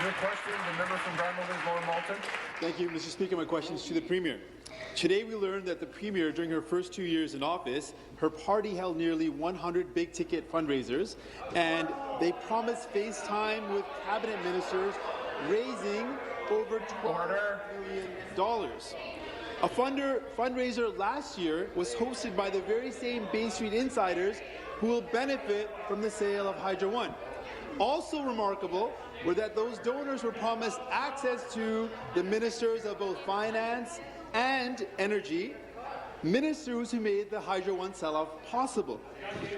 New question, the member from Granville Lower Malton. Thank you, Mr. Speaker. My question is to the Premier. Today we learned that the Premier, during her first 2 years in office, her party held nearly 100 big-ticket fundraisers, and they promised face time with cabinet ministers, raising over $12 million. A fundraiser last year was hosted by the very same Bay Street insiders who will benefit from the sale of Hydro One. Also remarkable were that those donors were promised access to the ministers of both finance and energy, ministers who made the Hydro One sell-off possible.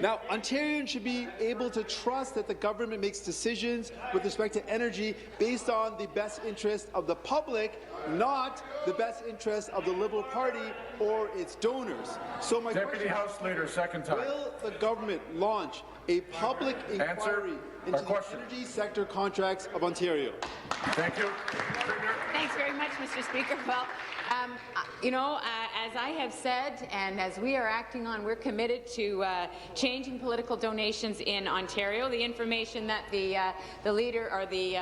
Now, Ontarians should be able to trust that the government makes decisions with respect to energy based on the best interest of the public, not the best interest of the Liberal Party or its donors. So my Deputy House Leader, second time. Will the government launch a public inquiry into the energy sector contracts of Ontario? Thank you. Thanks very much, Mr. Speaker. Well, as I have said, and as we are acting on, we're committed to changing political donations in Ontario. The information that the leader or the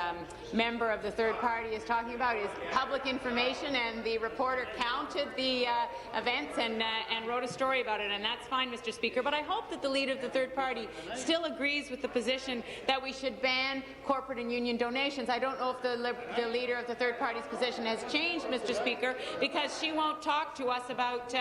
member of the third party is talking about is public information, and the reporter counted the events and wrote a story about it, and that's fine, Mr. Speaker. But I hope that the leader of the third party still agrees with the position that we should ban corporate and union donations. I don't know if the leader of the third party's position has changed, Mr. Speaker, because she won't talk to us about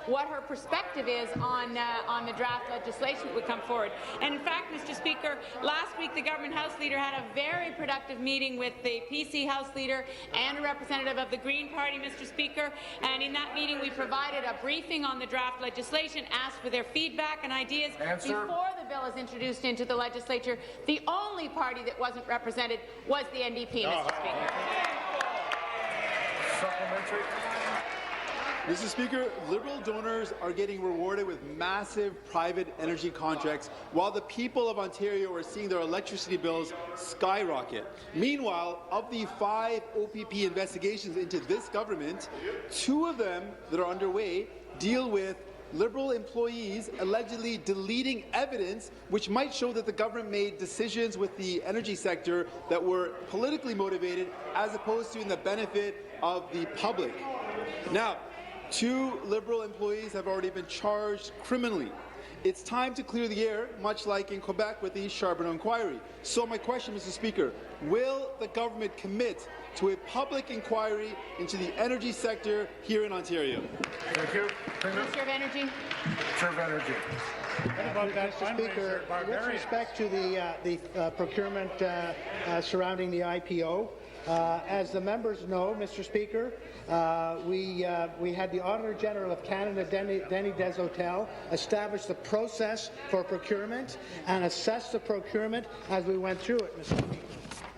what her perspective is on the draft legislation that would come forward. And in fact, Mr. Speaker, last week the Government House Leader had a very productive meeting with the PC House Leader and a representative of the Green Party, Mr. Speaker, and in that meeting we provided a briefing on the draft legislation, asked for their feedback and ideas before the bill is introduced into the legislature. The only party that wasn't represented was the NDP, Mr. Speaker. Supplementary. Mr. Speaker, Liberal donors are getting rewarded with massive private energy contracts, while the people of Ontario are seeing their electricity bills skyrocket. Meanwhile, of the 5 OPP investigations into this government, 2 of them that are underway deal with Liberal employees allegedly deleting evidence which might show that the government made decisions with the energy sector that were politically motivated as opposed to in the benefit of the public. Now, 2 Liberal employees have already been charged criminally. It's time to clear the air, much like in Quebec with the Charbonneau inquiry. So my question, Mr. Speaker, will the government commit to a public inquiry into the energy sector here in Ontario? Thank you. Minister of Energy. Minister of Energy. Mr. Speaker, with respect to the procurement surrounding the IPO, as the members know, Mr. Speaker, we had the Auditor General of Canada, Denis Deshotel, establish the process for procurement and assess the procurement as we went through it, Mr. Speaker.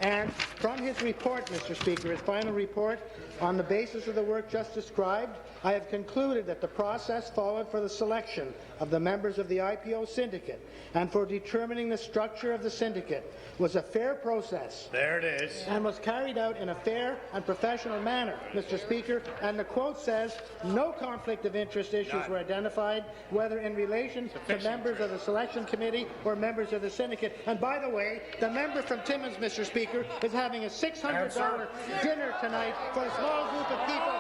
And from his report, Mr. Speaker, his final report, on the basis of the work just described, I have concluded that the process followed for the selection of the members of the IPO syndicate and for determining the structure of the syndicate was a fair process. There it is. And was carried out in a fair and professional manner, Mr. Speaker. And the quote says, no conflict of interest issues were identified, whether in relation to members of the selection committee or members of the syndicate. And by the way, the member from Timmins, Mr. Speaker, is having a $600 dinner tonight for a small group of people